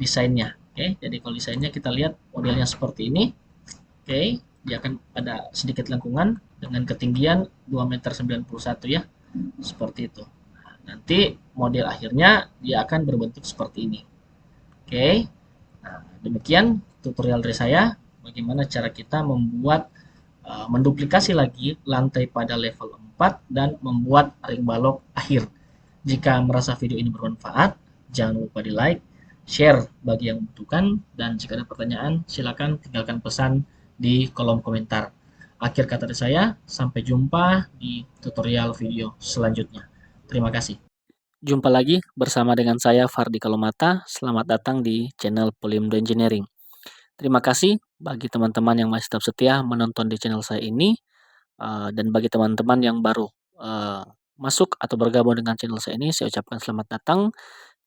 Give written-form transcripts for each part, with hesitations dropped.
desainnya. Oke, jadi kalau desainnya kita lihat modelnya seperti ini. Oke, dia akan ada sedikit lengkungan dengan ketinggian 2,91 m ya, seperti itu. Nah, nanti model akhirnya dia akan berbentuk seperti ini. Oke, nah, demikian tutorial dari saya bagaimana cara kita membuat menduplikasi lagi lantai pada level 4 dan membuat ring balok akhir. Jika merasa video ini bermanfaat, jangan lupa di like, share bagi yang membutuhkan, dan jika ada pertanyaan, silakan tinggalkan pesan di kolom komentar. Akhir kata dari saya, sampai jumpa di tutorial video selanjutnya. Terima kasih. Jumpa lagi bersama dengan saya Fardi Kalomata. Selamat datang di channel Polindo Engineering. Terima kasih bagi teman-teman yang masih tetap setia menonton di channel saya ini, dan bagi teman-teman yang baru masuk atau bergabung dengan channel saya ini, saya ucapkan selamat datang.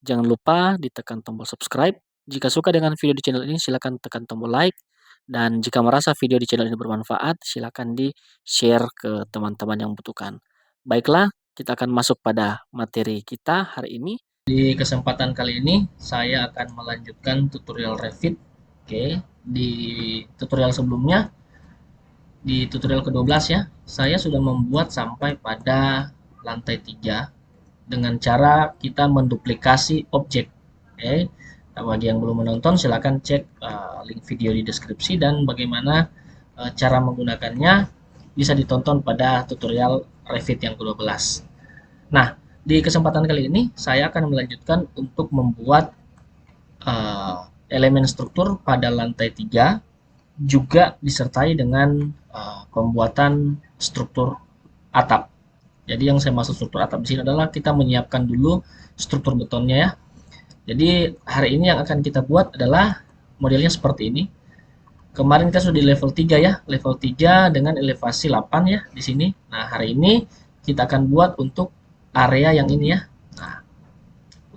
Jangan lupa ditekan tombol subscribe. Jika suka dengan video di channel ini, silakan tekan tombol like. Dan jika merasa video di channel ini bermanfaat, silakan di-share ke teman-teman yang membutuhkan. Baiklah, kita akan masuk pada materi kita hari ini. Di kesempatan kali ini, saya akan melanjutkan tutorial Revit. Oke, di tutorial sebelumnya, di tutorial ke-12 ya, saya sudah membuat sampai pada lantai 3 dengan cara kita menduplikasi objek. Oke, bagi yang belum menonton silahkan cek link video di deskripsi, dan bagaimana cara menggunakannya bisa ditonton pada tutorial Revit yang ke-12. Nah, di kesempatan kali ini saya akan melanjutkan untuk membuat elemen struktur pada lantai 3 juga disertai dengan pembuatan struktur atap. Jadi yang saya maksud struktur atap di sini adalah kita menyiapkan dulu struktur betonnya ya. Jadi hari ini yang akan kita buat adalah modelnya seperti ini. Kemarin kita sudah di level 3 ya, level 3 dengan elevasi 8 ya di sini. Nah, hari ini kita akan buat untuk area yang ini ya. Nah,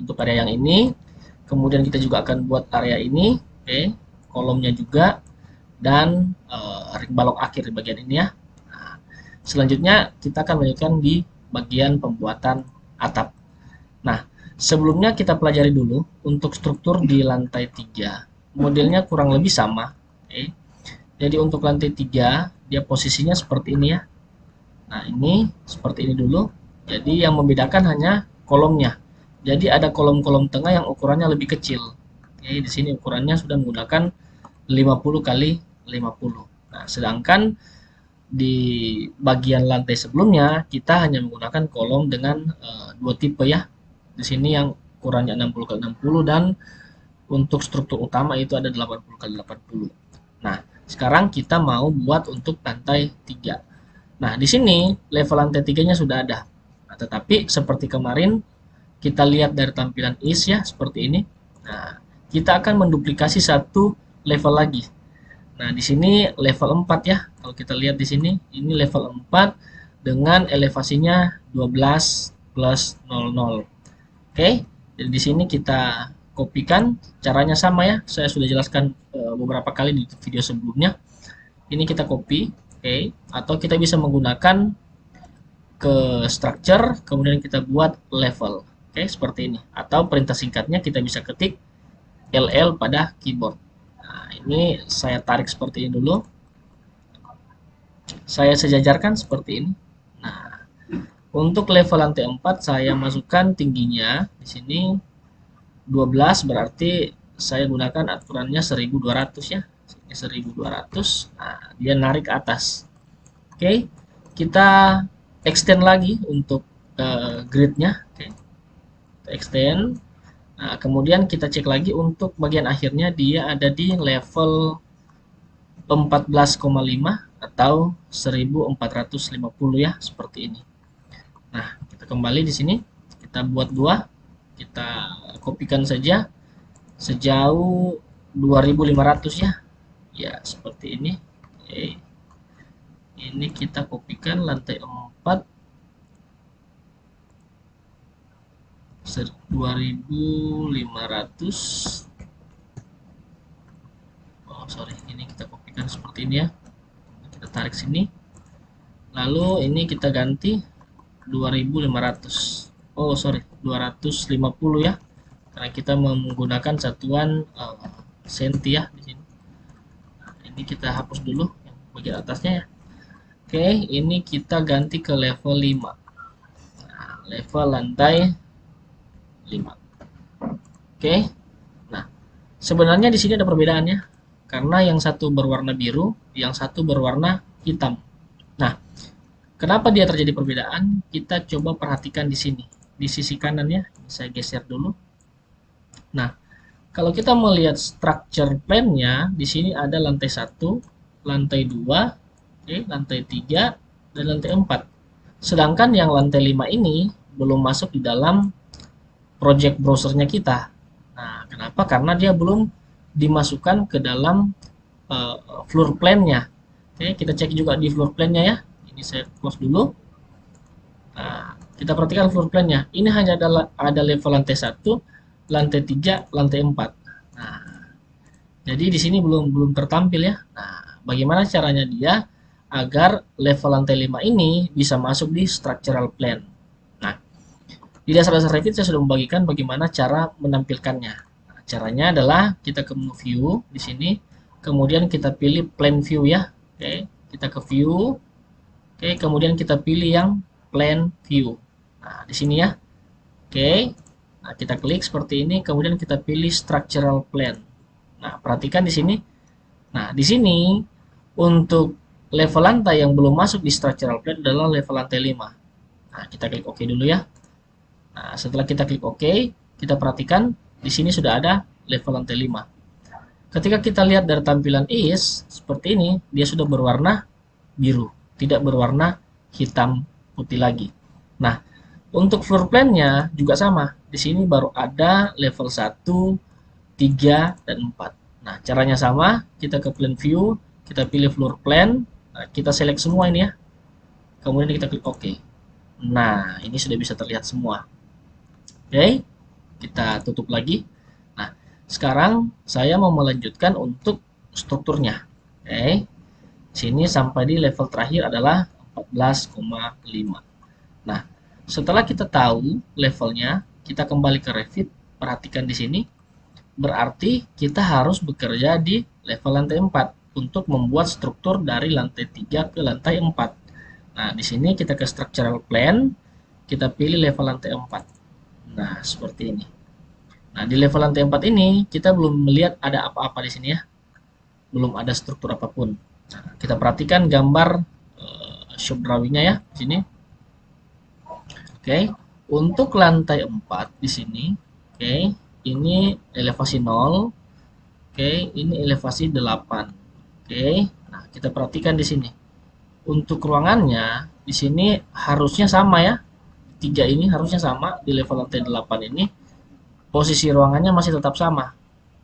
untuk area yang ini, kemudian kita juga akan buat area ini, oke, kolomnya juga, dan ring balok akhir di bagian ini ya. Nah, selanjutnya kita akan melanjutkan di bagian pembuatan atap. Nah, sebelumnya kita pelajari dulu untuk struktur di lantai 3. Modelnya kurang lebih sama. Oke. Jadi untuk lantai 3, dia posisinya seperti ini ya. Nah, ini seperti ini dulu. Jadi yang membedakan hanya kolomnya. Jadi ada kolom-kolom tengah yang ukurannya lebih kecil. Oke, di sini ukurannya sudah menggunakan 50 kali 50. Nah, sedangkan di bagian lantai sebelumnya kita hanya menggunakan kolom dengan dua tipe ya. Di sini yang ukurannya 60 kali 60, dan untuk struktur utama itu ada 80 kali 80. Nah, sekarang kita mau buat untuk lantai 3. Nah, di sini level lantai 3-nya sudah ada. Nah, tetapi seperti kemarin kita lihat dari tampilan is ya, seperti ini. Nah, kita akan menduplikasi satu level lagi. Nah, di sini level 4 ya. Kalau kita lihat di sini, ini level 4 dengan elevasinya 12 plus 00. Oke, jadi di sini kita kopikan, caranya sama ya. Saya sudah jelaskan beberapa kali di video sebelumnya. Ini kita copy, oke, atau kita bisa menggunakan ke structure, kemudian kita buat level. Oke, seperti ini. Atau perintah singkatnya kita bisa ketik LL pada keyboard. Nah, ini saya tarik seperti ini dulu. Saya sejajarkan seperti ini. Nah, untuk level lantai 4 saya masukkan tingginya di sini 12, berarti saya gunakan aturannya 1200 ya. 1200. Nah, dia narik ke atas. Oke. Kita extend lagi untuk gridnya. Oke. Kita extend. Nah, kemudian kita cek lagi untuk bagian akhirnya dia ada di level 14,5 atau 1450 ya, seperti ini. Nah, kita kembali di sini, kita buat dua, kita kopikan saja sejauh 2500 ya. Ya, seperti ini. Oke. Ini kita kopikan lantai 4 2500. Oh sorry, ini kita kopikan seperti ini ya. Kita tarik sini, lalu ini kita ganti 2500. Oh sorry, 250 ya, karena kita menggunakan satuan senti ya di sini. Nah, ini kita hapus dulu yang bagian atasnya ya. Oke, ini kita ganti ke level 5. Nah, level lantai 5. Oke. Nah, sebenarnya di sini ada perbedaannya. Karena yang satu berwarna biru, yang satu berwarna hitam. Nah, kenapa dia terjadi perbedaan? Kita coba perhatikan di sini. Di sisi kanan ya. Saya geser dulu. Nah, kalau kita melihat structure plan-nya, di sini ada lantai 1, lantai 2, oke, lantai 3, dan lantai 4. Sedangkan yang lantai 5 ini belum masuk di dalam project browsernya kita. Nah, kenapa? Karena dia belum dimasukkan ke dalam floor plan-nya. Oke, kita cek juga di floor plan-nya ya. Ini saya close dulu. Nah, kita perhatikan floor plan-nya. Ini hanya ada level lantai 1, lantai 3, lantai 4. Nah, jadi di sini belum tertampil ya. Nah, bagaimana caranya dia agar level lantai 5 ini bisa masuk di structural plan. Nah, di dasar-dasar Revit saya sudah membagikan bagaimana cara menampilkannya. Nah, caranya adalah kita ke menu view di sini, kemudian kita pilih plan view ya. Oke, kita ke view. Oke, kemudian kita pilih yang plan view. Nah, di sini ya. Oke. Nah, kita klik seperti ini, kemudian kita pilih structural plan. Nah, perhatikan di sini. Nah, di sini untuk level lantai yang belum masuk di structural plan adalah level lantai 5. Nah, kita klik OK dulu ya. Nah, setelah kita klik OK, kita perhatikan di sini sudah ada level lantai 5. Ketika kita lihat dari tampilan is seperti ini, dia sudah berwarna biru, tidak berwarna hitam putih lagi. Nah, untuk floor plan-nya juga sama. Di sini baru ada level 1, 3, dan 4. Nah, caranya sama. Kita ke plan view, kita pilih floor plan, nah, kita select semua ini ya. Kemudian kita klik OK. Nah, ini sudah bisa terlihat semua. Oke, kita tutup lagi. Nah, sekarang saya mau melanjutkan untuk strukturnya. Oke, sini sampai di level terakhir adalah 14,5. Nah, setelah kita tahu levelnya, kita kembali ke Revit. Perhatikan di sini. Berarti kita harus bekerja di level lantai 4 untuk membuat struktur dari lantai 3 ke lantai 4. Nah, di sini kita ke structural plan, kita pilih level lantai 4. Nah, seperti ini. Nah, di level lantai 4 ini kita belum melihat ada apa-apa di sini ya. Belum ada struktur apapun. Nah, kita perhatikan gambar shop drawing-nya ya di sini. Oke, untuk lantai 4 di sini, oke, ini elevasi 0. Oke, ini elevasi 8. Oke. Nah, kita perhatikan di sini. Untuk ruangannya di sini harusnya sama ya. 3 ini harusnya sama di level lantai 8 ini. Posisi ruangannya masih tetap sama.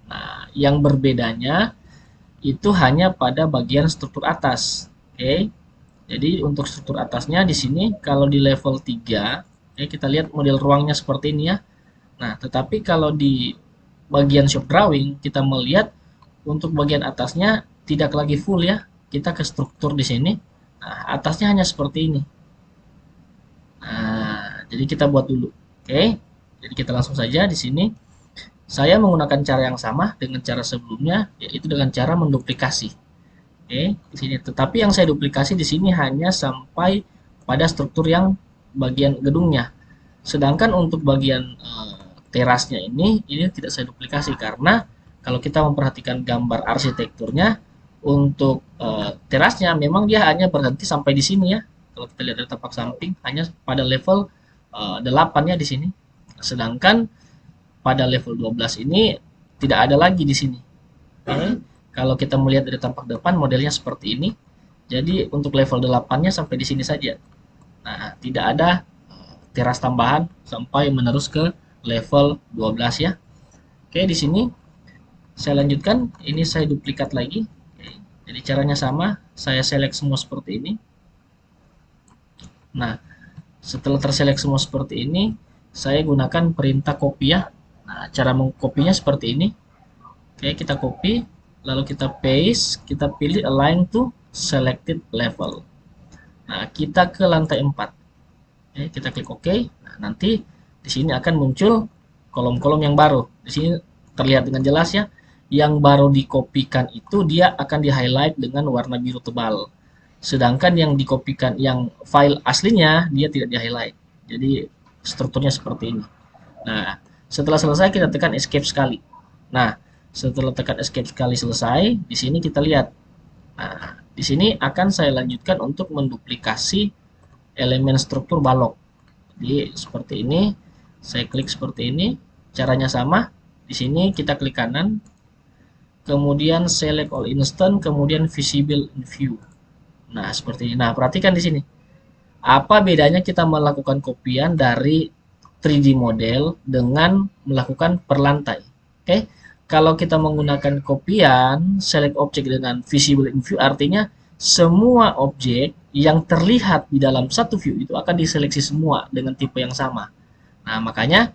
Nah, yang berbedanya itu hanya pada bagian struktur atas. Oke. Jadi untuk struktur atasnya di sini kalau di level 3, kita lihat model ruangnya seperti ini ya. Nah, tetapi kalau di bagian shop drawing kita melihat untuk bagian atasnya tidak lagi full ya. Kita ke struktur di sini. Nah, atasnya hanya seperti ini. Nah, jadi kita buat dulu. Oke. Jadi kita langsung saja di sini. Saya menggunakan cara yang sama dengan cara sebelumnya, yaitu dengan cara menduplikasi. Oke, di sini. Tetapi yang saya duplikasi di sini hanya sampai pada struktur yang bagian gedungnya. Sedangkan untuk bagian terasnya ini tidak saya duplikasi karena kalau kita memperhatikan gambar arsitekturnya untuk terasnya memang dia hanya berhenti sampai di sini ya. Kalau kita lihat dari tapak samping hanya pada level 8 ya di sini. Sedangkan pada level 12 ini tidak ada lagi di sini. Oke. Kalau kita melihat dari tampak depan modelnya seperti ini. Jadi untuk level 8-nya sampai di sini saja. Nah, tidak ada teras tambahan sampai menerus ke level 12 ya. Oke, di sini saya lanjutkan. Ini saya duplikat lagi. Oke, jadi caranya sama. Saya select semua seperti ini. Nah, setelah terselect semua seperti ini, saya gunakan perintah copy ya. Nah, cara mengkopinya seperti ini. Oke, kita copy, lalu kita paste, kita pilih align to selected level. Nah, kita ke lantai 4. Oke, kita klik OK. Nah, nanti di sini akan muncul kolom-kolom yang baru. Di sini terlihat dengan jelas ya, yang baru dikopikan itu dia akan di highlight dengan warna biru tebal. Sedangkan yang dikopikan, yang file aslinya dia tidak di highlight. Jadi strukturnya seperti ini. Nah, setelah selesai kita tekan escape sekali. Nah, setelah tekan escape sekali selesai, di sini kita lihat. Nah, di sini akan saya lanjutkan untuk menduplikasi elemen struktur balok. Jadi seperti ini, saya klik seperti ini, caranya sama. Di sini kita klik kanan, kemudian select all instance, kemudian visible in view. Nah, seperti ini. Nah, perhatikan di sini. Apa bedanya kita melakukan kopian dari 3D model dengan melakukan per lantai? Oke. Kalau kita menggunakan kopian select object dengan visible in view, artinya semua objek yang terlihat di dalam satu view itu akan diseleksi semua dengan tipe yang sama. Nah, makanya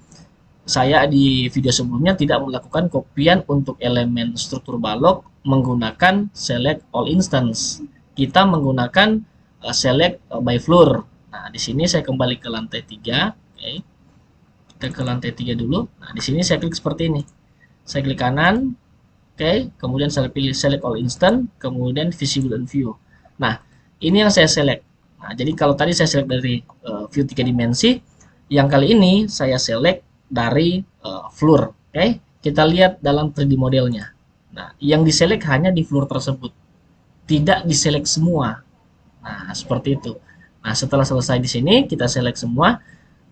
saya di video sebelumnya tidak melakukan kopian untuk elemen struktur balok menggunakan select all instance. Kita menggunakan select by floor. Nah, di sini saya kembali ke lantai 3. Oke. Kita ke lantai 3 dulu. Nah, di sini saya klik seperti ini. Saya klik kanan, oke, kemudian saya pilih select all instant, kemudian visible in view. Nah, ini yang saya select. Nah, jadi kalau tadi saya select dari view 3 dimensi, yang kali ini saya select dari floor. Oke, kita lihat dalam 3D modelnya. Nah, yang diselect hanya di floor tersebut, tidak diselect semua. Nah, seperti itu. Nah, setelah selesai di sini, kita select semua.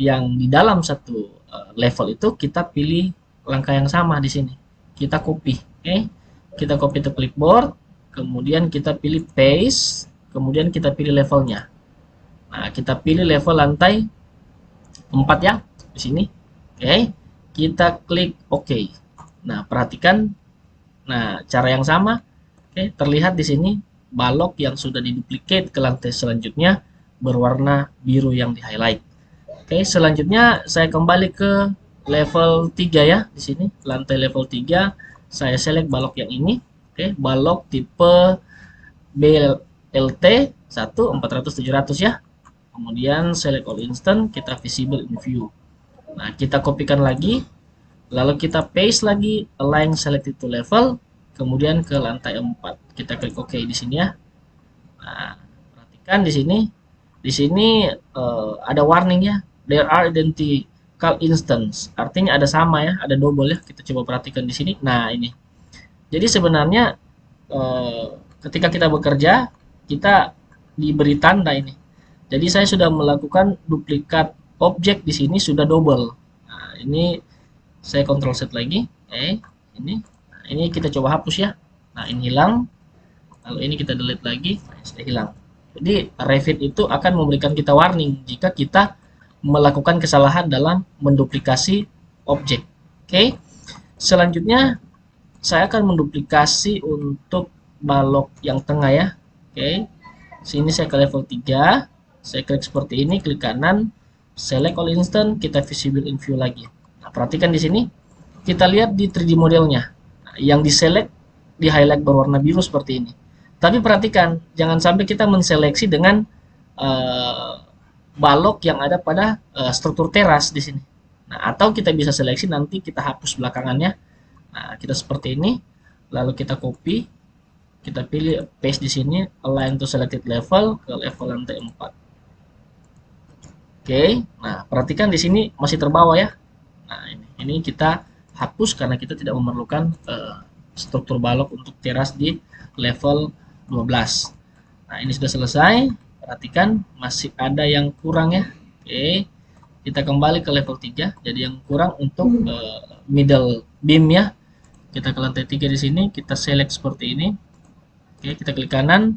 Yang di dalam satu level itu kita pilih langkah yang sama di sini. Kita copy, oke? Kita copy ke clipboard, kemudian kita pilih paste, kemudian kita pilih levelnya. Nah, kita pilih level lantai 4 ya, di sini. Oke. Kita klik OK. Nah, perhatikan. Nah, cara yang sama. Oke, terlihat di sini balok yang sudah diduplicate ke lantai selanjutnya berwarna biru yang di highlight. Oke, selanjutnya saya kembali ke level 3 ya, di sini lantai level 3 saya select balok yang ini. Oke, balok tipe BLT 1 400-700 ya. Kemudian select all instant, kita visible in view. Nah, kita kopikan lagi, lalu kita paste lagi, align selected to level, kemudian ke lantai 4. Kita klik OK di sini ya. Nah, perhatikan di sini. Di sini ada warning ya. There are identical instance. Artinya ada sama ya, ada double ya. Kita coba perhatikan di sini. Nah, ini. Jadi sebenarnya ketika kita bekerja, kita diberi tanda ini. Jadi saya sudah melakukan duplikat objek di sini sudah double. Nah, ini saya Ctrl Z lagi. Ini. Nah, ini kita coba hapus ya. Nah, ini hilang. Lalu ini kita delete lagi. Nah, sudah hilang. Jadi Revit itu akan memberikan kita warning jika kita melakukan kesalahan dalam menduplikasi objek. Oke. Selanjutnya saya akan menduplikasi untuk balok yang tengah ya. Oke. Sini saya ke level 3. Saya klik seperti ini, klik kanan, select all instant, kita visible in view lagi. Nah, perhatikan di sini. Kita lihat di 3D modelnya. Nah, yang diselect di highlight berwarna biru seperti ini. Tapi perhatikan, jangan sampai kita menseleksi dengan balok yang ada pada struktur teras di sini. Nah, atau kita bisa seleksi nanti kita hapus belakangannya. Nah, kita seperti ini, lalu kita copy, kita pilih paste di sini, align to selected level ke level lantai 4. Oke, nah perhatikan di sini masih terbawa ya. Nah, ini kita hapus karena kita tidak memerlukan struktur balok untuk teras di level 12. Nah, ini sudah selesai. Perhatikan masih ada yang kurang ya. Oke. Kita kembali ke level 3. Jadi yang kurang untuk middle beam ya. Kita ke lantai 3 di sini, kita select seperti ini. Oke, kita klik kanan,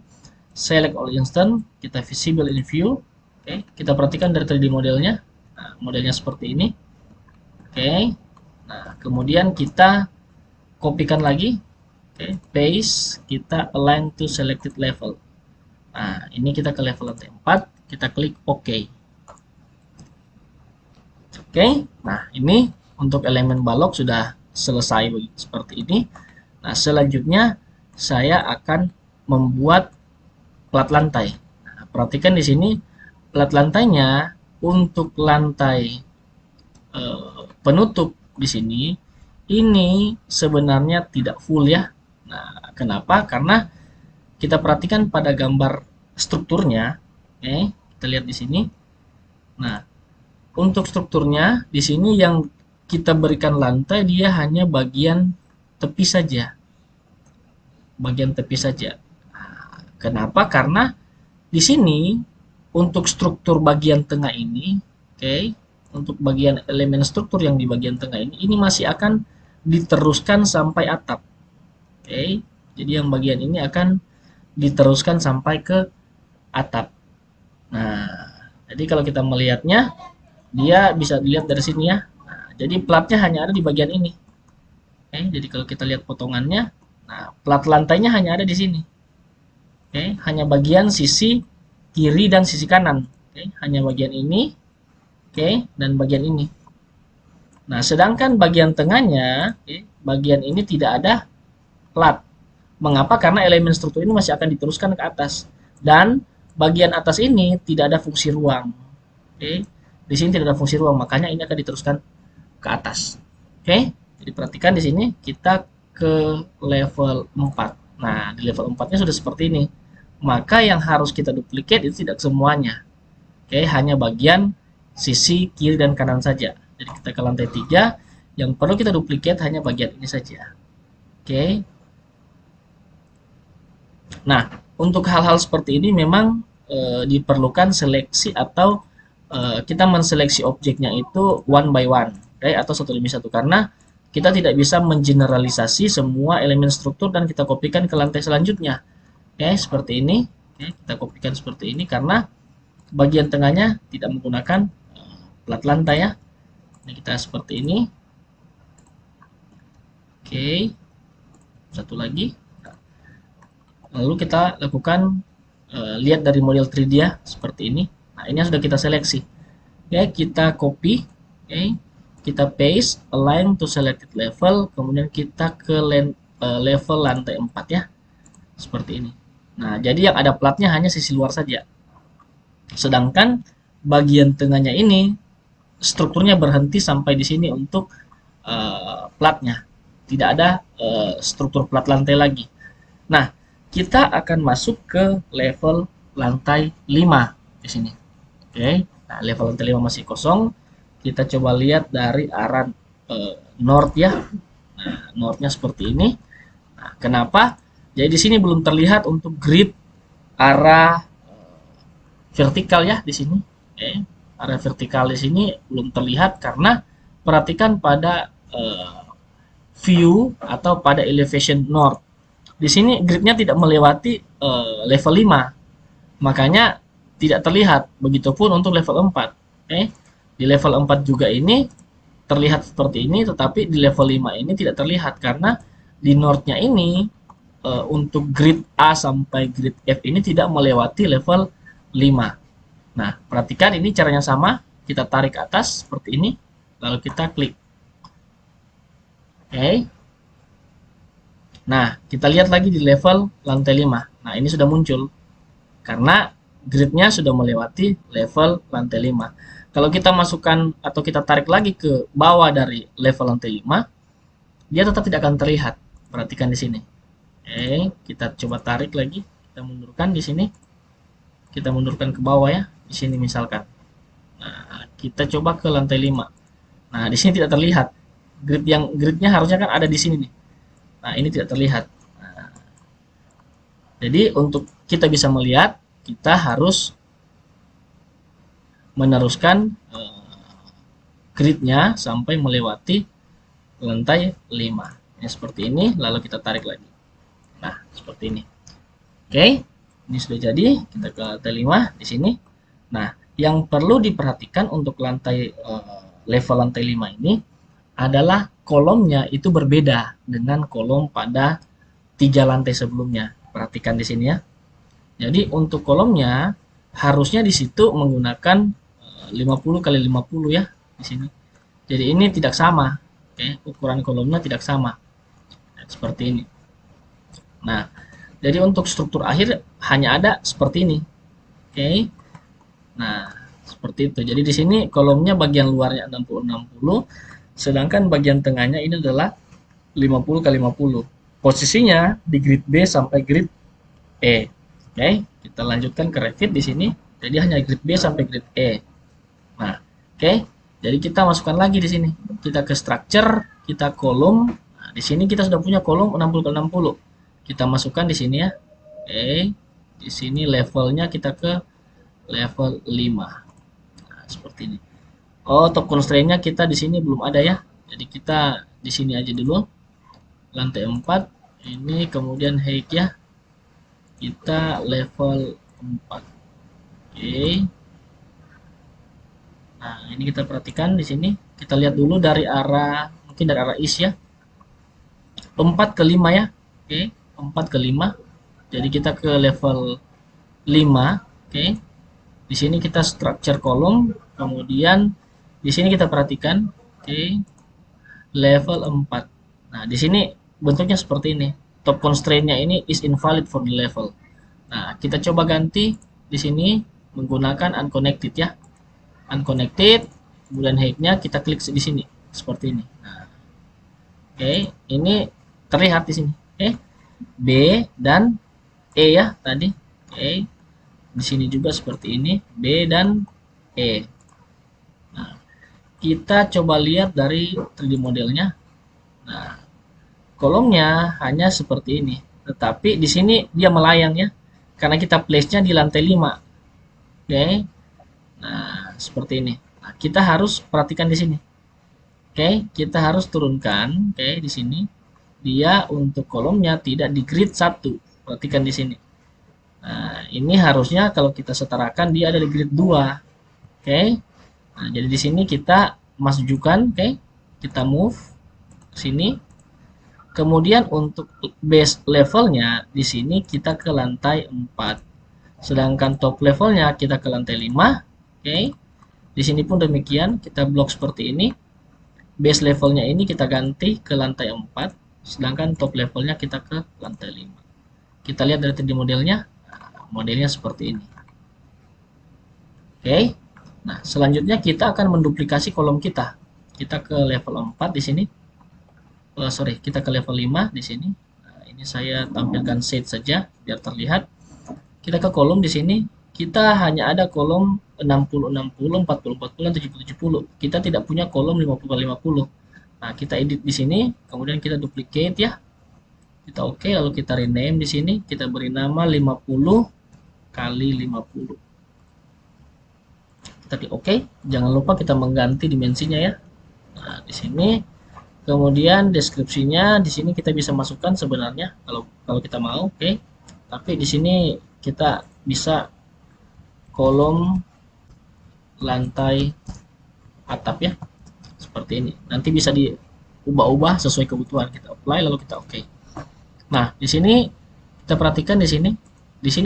select all instant, kita visible in view. Oke, kita perhatikan dari 3D modelnya. Nah, modelnya seperti ini. Oke. Nah, kemudian kita kopikan lagi. Oke, paste, kita align to selected level. Nah, ini kita ke level lantai 4, kita klik OK. Oke, nah ini untuk elemen balok sudah selesai seperti ini. Nah, selanjutnya saya akan membuat plat lantai. Nah, perhatikan di sini plat lantainya untuk lantai penutup di sini ini sebenarnya tidak full ya. Nah, kenapa? Karena kita perhatikan pada gambar strukturnya, oke, kita lihat di sini. Nah, untuk strukturnya di sini yang kita berikan lantai dia hanya bagian tepi saja, bagian tepi saja. Nah, kenapa? Karena di sini untuk struktur bagian tengah ini, oke, untuk bagian elemen struktur yang di bagian tengah ini masih akan diteruskan sampai atap, oke. Jadi yang bagian ini akan diteruskan sampai ke atap. Nah, jadi kalau kita melihatnya, dia bisa dilihat dari sini ya. Nah, jadi platnya hanya ada di bagian ini. Oke, jadi kalau kita lihat potongannya, nah plat lantainya hanya ada di sini. Oke, hanya bagian sisi kiri dan sisi kanan. Oke, hanya bagian ini, oke, dan bagian ini. Nah, sedangkan bagian tengahnya, oke, bagian ini tidak ada plat. Mengapa? Karena elemen struktur ini masih akan diteruskan ke atas. Dan bagian atas ini tidak ada fungsi ruang. Oke, di sini tidak ada fungsi ruang, makanya ini akan diteruskan ke atas. Oke, jadi perhatikan di sini kita ke level 4. Nah, di level 4-nya sudah seperti ini. Maka yang harus kita duplicate itu tidak semuanya. Oke, hanya bagian sisi kiri dan kanan saja. Jadi kita ke lantai 3, yang perlu kita duplicate hanya bagian ini saja. Oke. Nah, untuk hal-hal seperti ini memang diperlukan seleksi atau kita menseleksi objeknya itu one by one, okay? Atau satu demi satu, karena kita tidak bisa mengeneralisasi semua elemen struktur dan kita kopikan ke lantai selanjutnya. Oke, seperti ini. Oke, kita kopikan seperti ini karena bagian tengahnya tidak menggunakan plat lantai ya. Ini kita seperti ini. Oke, satu lagi. Lalu kita lakukan lihat dari model 3D ya, seperti ini. Nah, ini yang sudah kita seleksi. Oke, kita copy, oke, kita paste, align to selected level, kemudian kita ke level lantai 4 ya, seperti ini. Nah, jadi yang ada platnya hanya sisi luar saja. Sedangkan bagian tengahnya ini strukturnya berhenti sampai di sini untuk platnya. Tidak ada struktur plat lantai lagi. Nah, kita akan masuk ke level lantai 5 di sini. Oke, nah level lantai 5 masih kosong. Kita coba lihat dari arah north ya. Nah, northnya seperti ini. Nah, kenapa? Jadi di sini belum terlihat untuk grid arah vertikal ya di sini. Oke, area vertikal di sini belum terlihat karena perhatikan pada view atau pada elevation north. Di sini gridnya tidak melewati level 5. Makanya tidak terlihat. Begitupun untuk level 4. Oke. Di level 4 juga ini terlihat seperti ini, tetapi di level 5 ini tidak terlihat karena di northnya ini untuk grid A sampai grid F ini tidak melewati level 5. Nah, perhatikan ini caranya sama. Kita tarik ke atas seperti ini, lalu kita klik. Oke. Nah, kita lihat lagi di level lantai 5. Nah, ini sudah muncul karena gridnya sudah melewati level lantai 5. Kalau kita masukkan atau kita tarik lagi ke bawah dari level lantai 5, dia tetap tidak akan terlihat. Perhatikan di sini. Oke, kita coba tarik lagi. Kita mundurkan di sini. Kita mundurkan ke bawah ya. Di sini misalkan. Nah, kita coba ke lantai 5. Nah, di sini tidak terlihat. Gridnya harusnya kan ada di sini nih. Nah, ini tidak terlihat. Nah, jadi untuk kita bisa melihat, kita harus meneruskan gridnya sampai melewati lantai 5. Ya, seperti ini, lalu kita tarik lagi. Nah, seperti ini. Oke, ini sudah jadi. Kita ke lantai 5 di sini. Nah, yang perlu diperhatikan untuk level lantai 5 ini adalah kolomnya itu berbeda dengan kolom pada 3 lantai sebelumnya. Perhatikan di sini ya. Jadi untuk kolomnya harusnya di situ menggunakan 50 kali 50 ya di sini. Jadi ini tidak sama. Oke, ukuran kolomnya tidak sama. Nah, seperti ini. Nah, jadi untuk struktur akhir hanya ada seperti ini. Oke. Nah, seperti itu. Jadi di sini kolomnya bagian luarnya 60 60. Sedangkan bagian tengahnya ini adalah 50 kali 50. Posisinya di grid B sampai grid E. Oke, kita lanjutkan ke Revit di sini. Jadi hanya grid B sampai grid E. Nah, oke. Jadi kita masukkan lagi di sini. Kita ke structure, kita kolom. Nah, di sini kita sudah punya kolom 60 kali 60. Kita masukkan di sini ya. Oke. Di sini levelnya kita ke level 5. Nah, seperti ini. Oh, top constraint-nya kita di sini belum ada ya. Jadi kita di sini aja dulu. Lantai 4. Ini kemudian height ya. Kita level 4. Oke. Nah, ini kita perhatikan di sini. Kita lihat dulu dari arah, mungkin dari arah east ya. 4 ke 5 ya. Oke, 4 ke 5. Jadi kita ke level 5. Oke. Di sini kita structure kolom, kemudian di sini kita perhatikan, oke, level 4. Nah, di sini bentuknya seperti ini. Top constraint-nya ini is invalid for the level. Nah, kita coba ganti di sini menggunakan unconnected ya. Unconnected, kemudian height-nya kita klik di sini seperti ini. Nah, oke, ini terlihat di sini. Oke, B dan E ya tadi. Oke, di sini juga seperti ini, B dan E. Nah, kita coba lihat dari 3D modelnya. Nah, kolomnya hanya seperti ini, tetapi di sini dia melayang ya, karena kita place-nya di lantai 5. Oke, nah seperti ini. Nah, kita harus perhatikan di sini. Oke, kita harus turunkan. Oke, di sini dia untuk kolomnya tidak di grid 1. Perhatikan di sini. Nah, ini harusnya kalau kita setarakan dia ada di grid 2. Oke. Nah, jadi di sini kita masukkan, oke. Kita move ke sini. Kemudian untuk base levelnya di sini kita ke lantai 4. Sedangkan top levelnya kita ke lantai 5. Oke. Di sini pun demikian, kita blok seperti ini. Base levelnya ini kita ganti ke lantai 4, sedangkan top levelnya kita ke lantai 5. Kita lihat dari 3D modelnya. Nah, modelnya seperti ini. Oke. Nah, selanjutnya kita akan menduplikasi kolom kita. Kita ke level 4 di sini. Sorry, kita ke level 5 di sini. Nah, ini saya tampilkan shade saja biar terlihat. Kita ke kolom di sini. Kita hanya ada kolom 60 60, 40 40, 70 70. Kita tidak punya kolom 50 kali 50. Nah, kita edit di sini, kemudian kita duplicate ya. Kita oke, lalu kita rename di sini, kita beri nama 50 kali 50. Kita klik oke. Jangan lupa kita mengganti dimensinya ya. Nah, di sini kemudian deskripsinya di sini kita bisa masukkan sebenarnya kalau kita mau, oke. Tapi di sini kita bisa kolom lantai atap ya, seperti ini. Nanti bisa diubah-ubah sesuai kebutuhan. Kita apply lalu kita oke. Nah, di sini kita perhatikan di sini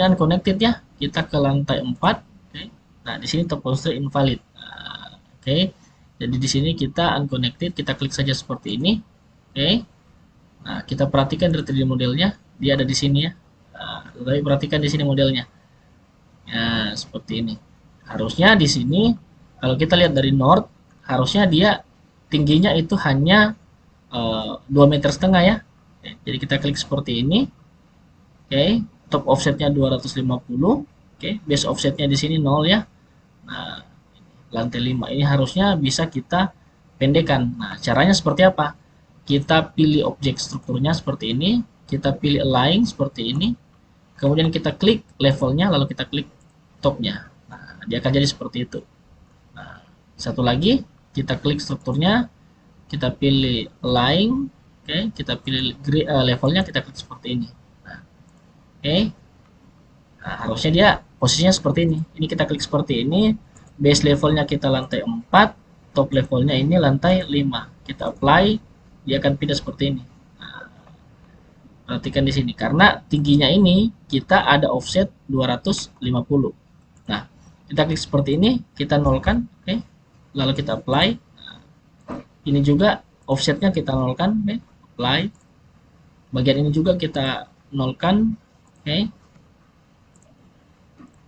unconnected ya. Kita ke lantai 4. Oke. Nah, di sini top constraint invalid. Nah, oke. Jadi di sini kita unconnected, kita klik saja seperti ini. Oke. Nah, kita perhatikan dari 3D modelnya, dia ada di sini ya. Nah, tapi perhatikan di sini modelnya. Ya, seperti ini. Harusnya di sini kalau kita lihat dari north, harusnya dia tingginya itu hanya 2,5 meter ya. Oke, jadi kita klik seperti ini. Oke, top offsetnya 250. Oke, base offsetnya di sini 0 ya. Nah, lantai 5 ini harusnya bisa kita pendekkan. Nah, caranya seperti apa? Kita pilih objek strukturnya seperti ini, kita pilih align seperti ini, kemudian kita klik levelnya, lalu kita klik topnya. Nah, dia akan jadi seperti itu. Nah, satu lagi, kita klik strukturnya, kita pilih align, oke, kita pilih levelnya, kita klik seperti ini. Nah, oke, nah, harusnya dia posisinya seperti ini. Ini kita klik seperti ini, base levelnya kita lantai 4, top levelnya ini lantai 5. Kita apply, dia akan pindah seperti ini. Nah, perhatikan di sini, karena tingginya ini kita ada offset 250. Nah, kita klik seperti ini, kita nolkan, oke. Lalu kita apply. Nah, ini juga offsetnya kita nolkan, oke. Apply. Bagian ini juga kita nolkan, oke.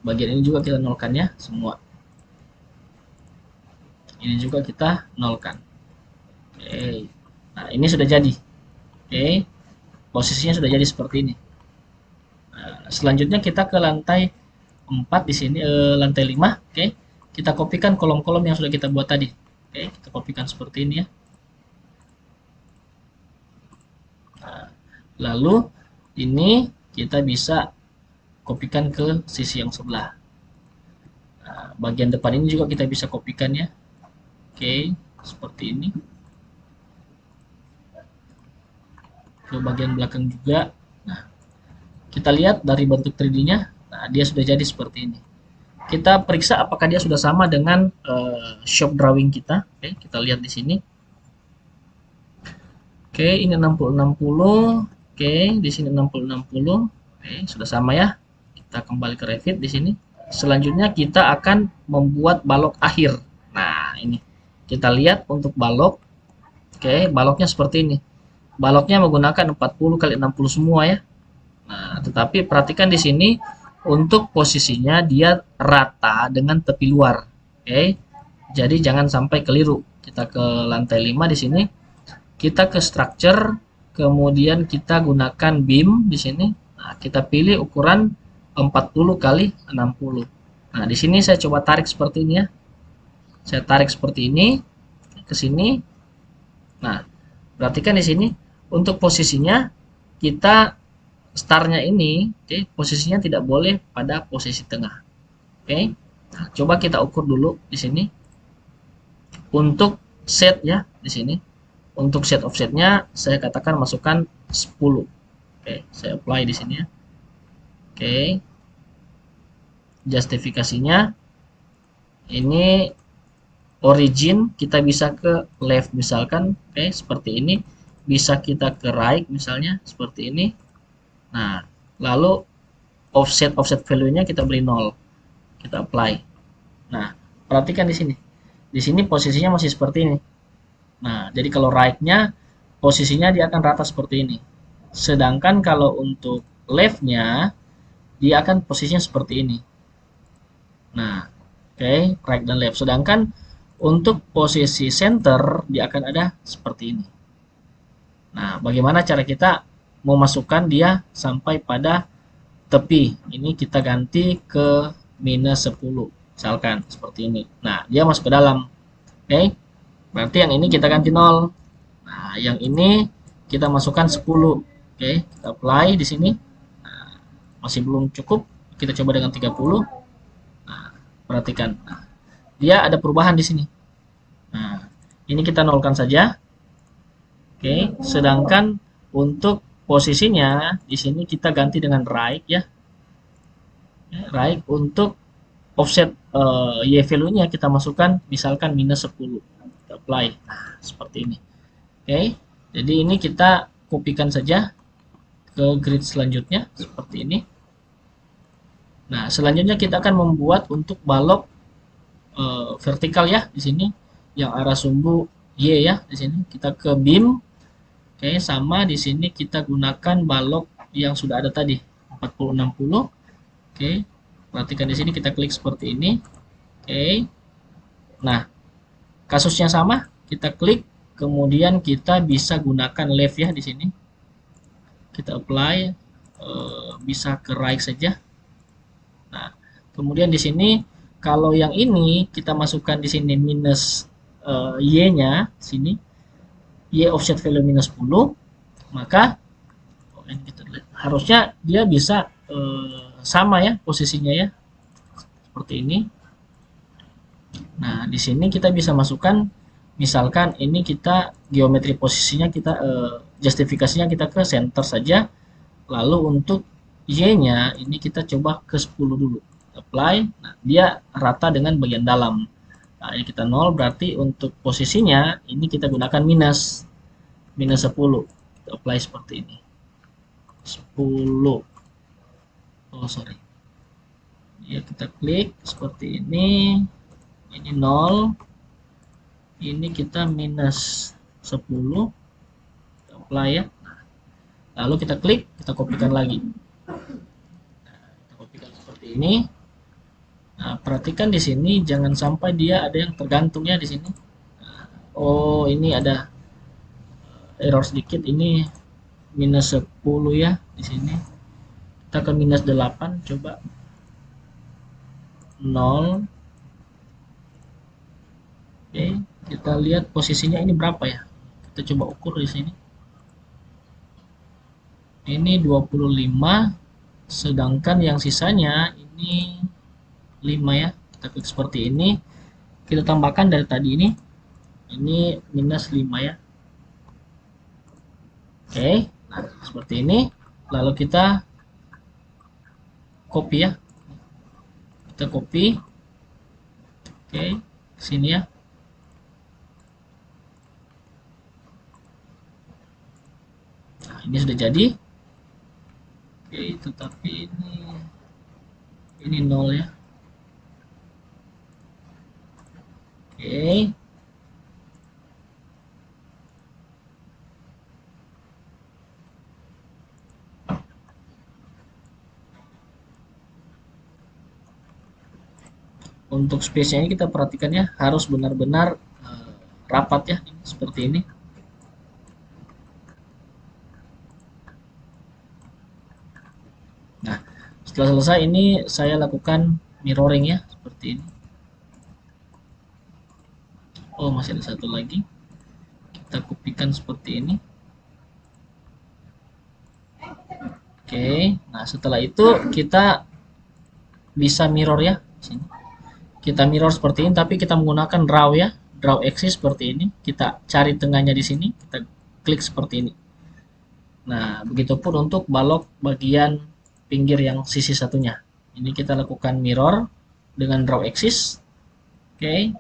Bagian ini juga kita nolkan ya, semua. Ini juga kita nolkan. Oke. Nah, ini sudah jadi. Oke. Posisinya sudah jadi seperti ini. Nah, selanjutnya kita ke lantai 4 di sini, lantai 5. Oke. Kita kopikan kolom-kolom yang sudah kita buat tadi. Oke, kita kopikan seperti ini ya. Nah, lalu ini kita bisa kopikan ke sisi yang sebelah. Nah, bagian depan ini juga kita bisa kopikan ya. Oke, seperti ini. Ke bagian belakang juga. Nah, kita lihat dari bentuk 3D-nya. Nah, dia sudah jadi seperti ini. Kita periksa apakah dia sudah sama dengan shop drawing kita. Oke, kita lihat di sini. Oke, ini 60-60. Oke, di sini 60-60. Oke, sudah sama ya. Kita kembali ke Revit di sini. Selanjutnya kita akan membuat balok akhir. Nah, ini. Kita lihat untuk balok. Oke, baloknya seperti ini. Baloknya menggunakan 40 kali 60 semua ya. Nah, tetapi perhatikan di sini untuk posisinya dia rata dengan tepi luar. Oke. Jadi jangan sampai keliru. Kita ke lantai 5 di sini. Kita ke structure, kemudian kita gunakan beam di sini. Nah, kita pilih ukuran 40 kali 60. Nah, di sini saya coba tarik seperti ini ya. Saya tarik seperti ini ke sini. Nah, perhatikan di sini untuk posisinya kita startnya ini, oke, posisinya tidak boleh pada posisi tengah. Oke. Nah, coba kita ukur dulu di sini. Untuk set ya di sini. Untuk set offsetnya saya katakan masukkan 10. Oke, saya apply di sini ya. Oke. Justifikasinya ini origin kita bisa ke left misalkan, oke, seperti ini. Bisa kita ke right misalnya seperti ini. Nah, lalu offset value-nya kita beri 0. Kita apply. Nah, perhatikan di sini. Di sini posisinya masih seperti ini. Nah, jadi kalau right-nya posisinya dia akan rata seperti ini. Sedangkan kalau untuk left-nya dia akan posisinya seperti ini. Nah, oke, right dan left. Sedangkan untuk posisi center dia akan ada seperti ini. Nah, bagaimana cara kita memasukkan dia sampai pada tepi? Ini kita ganti ke minus 10. Misalkan seperti ini. Nah, dia masuk ke dalam. Oke. Berarti yang ini kita ganti 0. Nah, yang ini kita masukkan 10. Oke, kita apply di sini. Nah, masih belum cukup. Kita coba dengan 30. Nah, perhatikan. Nah, dia ada perubahan di sini. Nah, ini kita nolkan saja. Oke, sedangkan untuk posisinya di sini kita ganti dengan right ya. Right untuk offset Y value-nya kita masukkan misalkan minus 10. Kita apply. Nah, seperti ini. Oke, jadi ini kita kopikan saja ke grid selanjutnya seperti ini. Nah, selanjutnya kita akan membuat untuk balok vertikal ya di sini yang arah sumbu Y ya di sini. Kita ke beam. Oke, sama di sini kita gunakan balok yang sudah ada tadi 40-60. Oke, perhatikan di sini kita klik seperti ini. Oke. Nah, kasusnya sama, kita klik, kemudian kita bisa gunakan left ya di sini. Kita apply, bisa ke right saja. Nah, kemudian di sini kalau yang ini kita masukkan di sini minus y-nya sini, y offset value minus 10, maka harusnya dia bisa sama ya posisinya ya. Seperti ini. Nah, di sini kita bisa masukkan misalkan ini kita geometri posisinya kita justifikasinya kita ke center saja. Lalu untuk Y-nya ini kita coba ke 10 dulu. Apply. Nah, dia rata dengan bagian dalam. Nah, ini kita 0 berarti untuk posisinya ini kita gunakan minus 10. Kita apply seperti ini. 10. Oh, sorry. Ya, kita klik seperti ini. Ini 0. Ini kita minus 10. Kita apply ya. Lalu kita klik, kita kopikan lagi. Nah, kita kopikan seperti ini. Nah, perhatikan di sini jangan sampai dia ada yang tergantung ya di sini. Nah, oh, ini ada error sedikit, ini minus 10 ya di sini. Kita ke minus 8, coba 0. Oke, kita lihat posisinya ini berapa ya. Kita coba ukur di sini. Ini 25, sedangkan yang sisanya ini 5 ya. Kita klik seperti ini. Kita tambahkan dari tadi ini minus 5 ya. Oke, nah seperti ini. Lalu kita copy ya. Kita copy. Oke, sini ya. Nah, ini sudah jadi. Oke, tetapi ini 0 ya. Oke. Untuk space-nya ini kita perhatikan ya, harus benar-benar rapat ya, seperti ini. Nah, setelah selesai ini saya lakukan mirroring ya, seperti ini. Oh, masih ada satu lagi. Kita kopikan seperti ini. Oke, nah setelah itu kita bisa mirror ya, sini. Kita mirror seperti ini, tapi kita menggunakan draw ya, draw axis seperti ini. Kita cari tengahnya di sini, kita klik seperti ini. Nah, begitupun untuk balok bagian pinggir yang sisi satunya. Ini kita lakukan mirror dengan draw axis. Oke.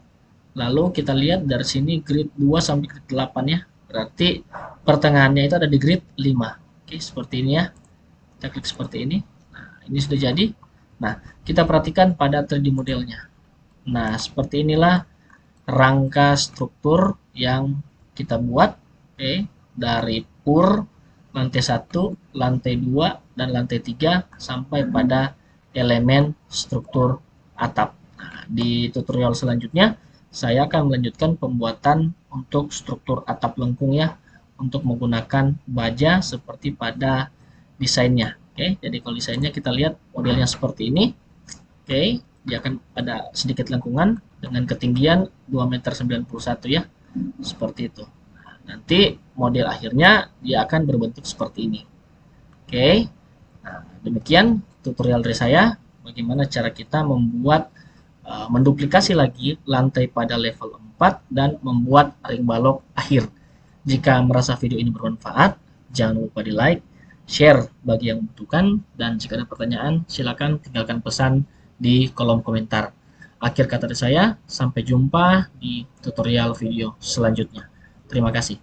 Lalu kita lihat dari sini grid 2 sampai grid 8 ya. Berarti pertengahannya itu ada di grid 5. Oke, seperti ini ya. Kita klik seperti ini. Nah, ini sudah jadi. Nah, kita perhatikan pada 3D modelnya. Nah, seperti inilah rangka struktur yang kita buat, oke, dari pur lantai 1, lantai 2, dan lantai 3 sampai pada elemen struktur atap. Nah, di tutorial selanjutnya saya akan melanjutkan pembuatan untuk struktur atap lengkung ya, untuk menggunakan baja seperti pada desainnya. Oke, jadi kalau desainnya kita lihat modelnya seperti ini. Oke, dia akan ada sedikit lengkungan dengan ketinggian 2,91 m ya, seperti itu. Nah, nanti model akhirnya dia akan berbentuk seperti ini. Oke, nah, demikian tutorial dari saya bagaimana cara kita membuat menduplikasi lagi lantai pada level 4 dan membuat ring balok akhir. Jika merasa video ini bermanfaat, jangan lupa di like, share bagi yang membutuhkan, dan jika ada pertanyaan silakan tinggalkan pesan di kolom komentar. Akhir kata dari saya, sampai jumpa di tutorial video selanjutnya. Terima kasih.